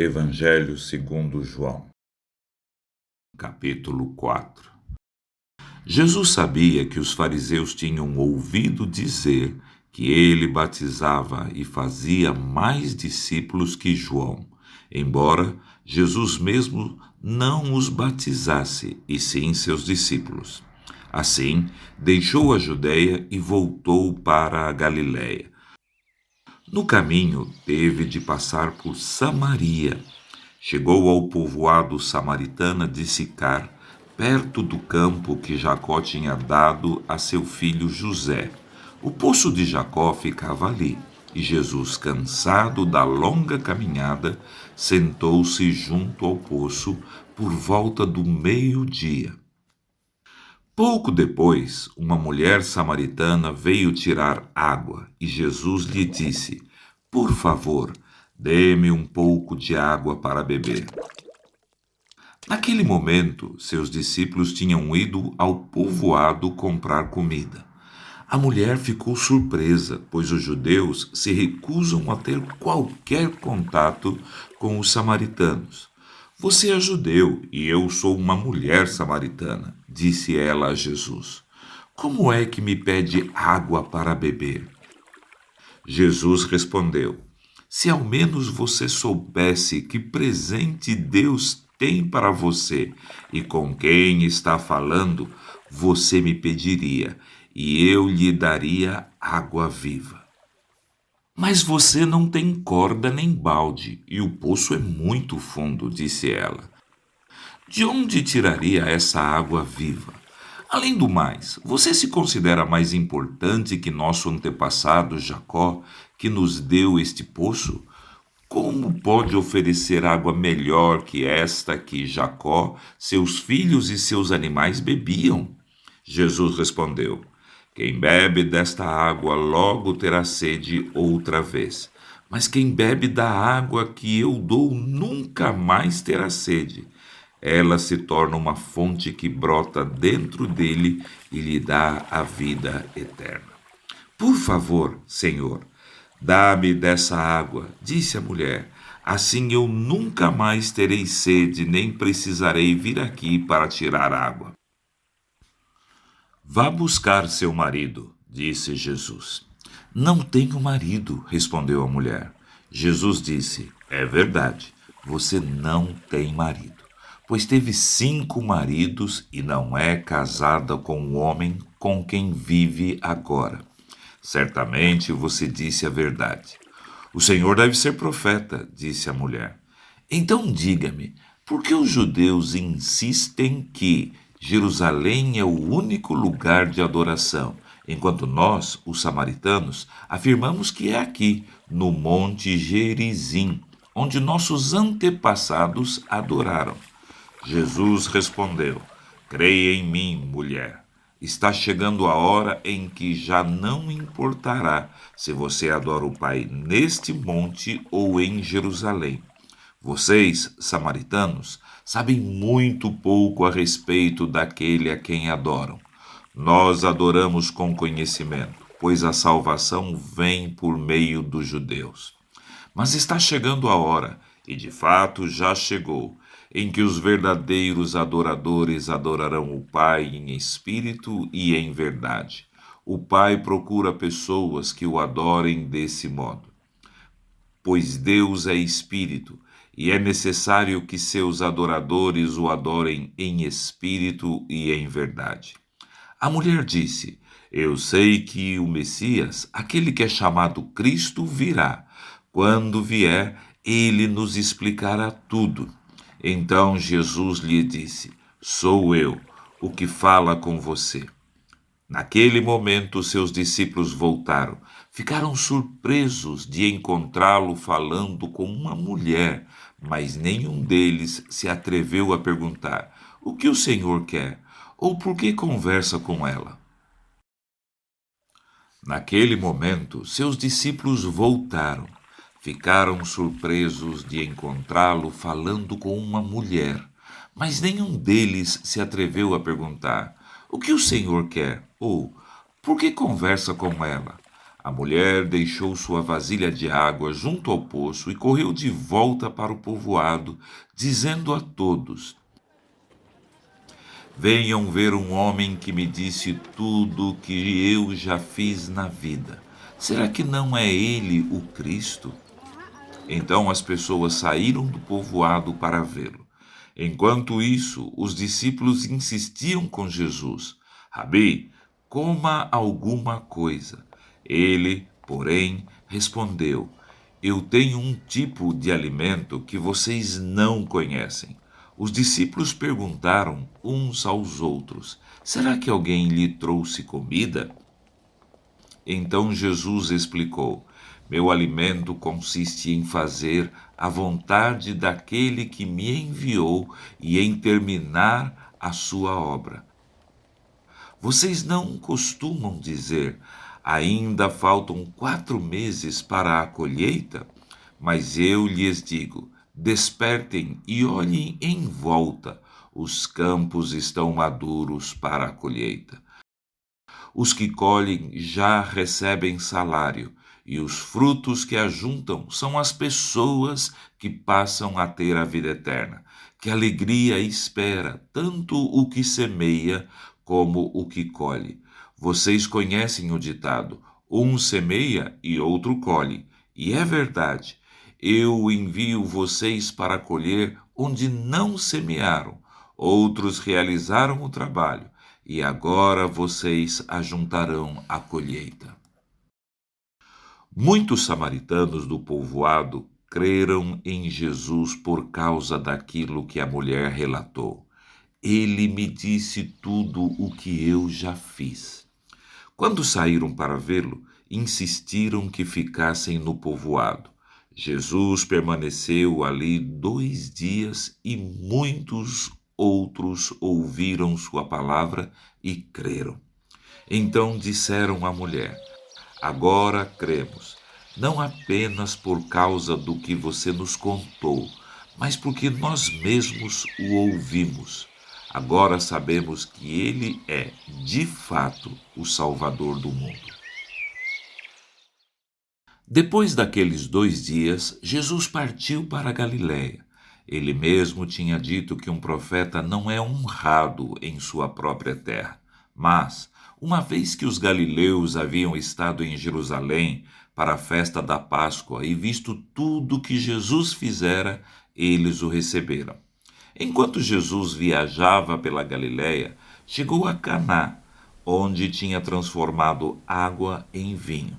Evangelho segundo João, capítulo 4. Jesus sabia que os fariseus tinham ouvido dizer que ele batizava e fazia mais discípulos que João, embora Jesus mesmo não os batizasse, e sim seus discípulos. Assim, deixou a Judeia e voltou para a Galiléia. No caminho, teve de passar por Samaria. Chegou ao povoado samaritano de Sicar, perto do campo que Jacó tinha dado a seu filho José. O poço de Jacó ficava ali, e Jesus, cansado da longa caminhada, sentou-se junto ao poço por volta do meio-dia. Pouco depois, uma mulher samaritana veio tirar água e Jesus lhe disse: Por favor, dê-me um pouco de água para beber. Naquele momento, seus discípulos tinham ido ao povoado comprar comida. A mulher ficou surpresa, pois os judeus se recusam a ter qualquer contato com os samaritanos. Você é judeu e eu sou uma mulher samaritana, disse ela a Jesus. Como é que me pede água para beber? Jesus respondeu: Se ao menos você soubesse que presente Deus tem para você e com quem está falando, você me pediria e eu lhe daria água viva. Mas você não tem corda nem balde e o poço é muito fundo, disse ela. De onde tiraria essa água viva? Além do mais, você se considera mais importante que nosso antepassado Jacó, que nos deu este poço? Como pode oferecer água melhor que esta que Jacó, seus filhos e seus animais bebiam? Jesus respondeu: Quem bebe desta água logo terá sede outra vez. Mas quem bebe da água que eu dou nunca mais terá sede. Ela se torna uma fonte que brota dentro dele e lhe dá a vida eterna. Por favor, Senhor, dá-me dessa água, disse a mulher. Assim eu nunca mais terei sede, nem precisarei vir aqui para tirar água. Vá buscar seu marido, disse Jesus. Não tenho marido, respondeu a mulher. Jesus disse: É verdade, você não tem marido, pois teve 5 maridos e não é casada com o homem com quem vive agora. Certamente você disse a verdade. O Senhor deve ser profeta, disse a mulher. Então diga-me, por que os judeus insistem que Jerusalém é o único lugar de adoração, enquanto nós, os samaritanos, afirmamos que é aqui, no Monte Gerizim, onde nossos antepassados adoraram? Jesus respondeu: Creia em mim, mulher. Está chegando a hora em que já não importará se você adora o Pai neste monte ou em Jerusalém. Vocês, samaritanos, sabem muito pouco a respeito daquele a quem adoram. Nós adoramos com conhecimento, pois a salvação vem por meio dos judeus. Mas está chegando a hora, e de fato já chegou, em que os verdadeiros adoradores adorarão o Pai em espírito e em verdade. O Pai procura pessoas que o adorem desse modo. Pois Deus é espírito, e é necessário que seus adoradores o adorem em espírito e em verdade. A mulher disse: Eu sei que o Messias, aquele que é chamado Cristo, virá. Quando vier, ele nos explicará tudo. Então Jesus lhe disse: Sou eu, o que fala com você. Naquele momento, seus discípulos voltaram. Ficaram surpresos de encontrá-lo falando com uma mulher, mas nenhum deles se atreveu a perguntar: O que o Senhor quer? Ou por que conversa com ela? Naquele momento, seus discípulos voltaram. Ficaram surpresos de encontrá-lo falando com uma mulher, mas nenhum deles se atreveu a perguntar: O que o Senhor quer? Ou por que conversa com ela? A mulher deixou sua vasilha de água junto ao poço e correu de volta para o povoado, dizendo a todos: Venham ver um homem que me disse tudo o que eu já fiz na vida. Será que não é ele o Cristo? Então as pessoas saíram do povoado para vê-lo. Enquanto isso, os discípulos insistiam com Jesus: Rabi, coma alguma coisa. Ele, porém, respondeu: Eu tenho um tipo de alimento que vocês não conhecem. Os discípulos perguntaram uns aos outros: Será que alguém lhe trouxe comida? Então Jesus explicou: Meu alimento consiste em fazer a vontade daquele que me enviou e em terminar a sua obra. Vocês não costumam dizer: Ainda faltam 4 meses para a colheita? Mas eu lhes digo: despertem e olhem em volta. Os campos estão maduros para a colheita. Os que colhem já recebem salário, e os frutos que ajuntam são as pessoas que passam a ter a vida eterna. Que alegria espera tanto o que semeia como o que colhe. Vocês conhecem o ditado: um semeia e outro colhe. E é verdade. Eu envio vocês para colher onde não semearam. Outros realizaram o trabalho e agora vocês ajuntarão a colheita. Muitos samaritanos do povoado creram em Jesus por causa daquilo que a mulher relatou. Ele me disse tudo o que eu já fiz. Quando saíram para vê-lo, insistiram que ficassem no povoado. Jesus permaneceu ali 2 dias e muitos outros ouviram sua palavra e creram. Então disseram à mulher: Agora cremos, não apenas por causa do que você nos contou, mas porque nós mesmos o ouvimos. Agora sabemos que ele é, de fato, o Salvador do mundo. Depois daqueles 2 dias, Jesus partiu para a Galiléia. Ele mesmo tinha dito que um profeta não é honrado em sua própria terra. Mas, uma vez que os galileus haviam estado em Jerusalém para a festa da Páscoa e visto tudo que Jesus fizera, eles o receberam. Enquanto Jesus viajava pela Galiléia, chegou a Caná, onde tinha transformado água em vinho.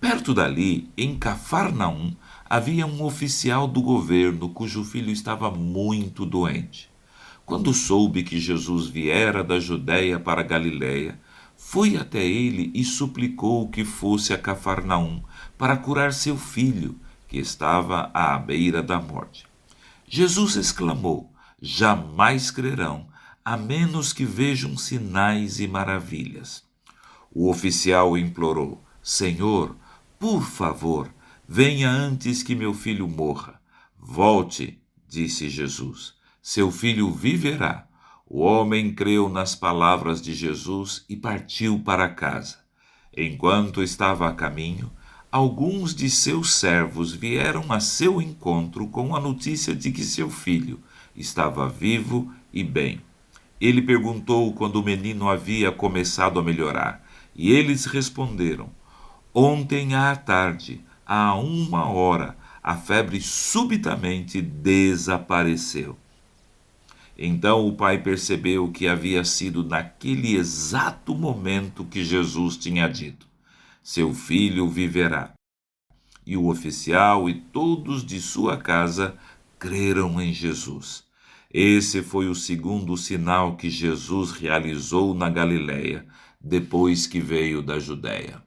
Perto dali, em Cafarnaum, havia um oficial do governo cujo filho estava muito doente. Quando soube que Jesus viera da Judéia para a Galiléia, foi até ele e suplicou que fosse a Cafarnaum para curar seu filho, que estava à beira da morte. Jesus exclamou: Jamais crerão, a menos que vejam sinais e maravilhas. O oficial implorou: Senhor, por favor, venha antes que meu filho morra. Volte, disse Jesus. Seu filho viverá. O homem creu nas palavras de Jesus e partiu para casa. Enquanto estava a caminho, alguns de seus servos vieram a seu encontro com a notícia de que seu filho estava vivo e bem. Ele perguntou quando o menino havia começado a melhorar, e eles responderam: Ontem à tarde, à 1 hora, a febre subitamente desapareceu. Então o pai percebeu que havia sido naquele exato momento que Jesus tinha dito: Seu filho viverá. E o oficial e todos de sua casa creram em Jesus. Esse foi o segundo sinal que Jesus realizou na Galiléia, depois que veio da Judéia.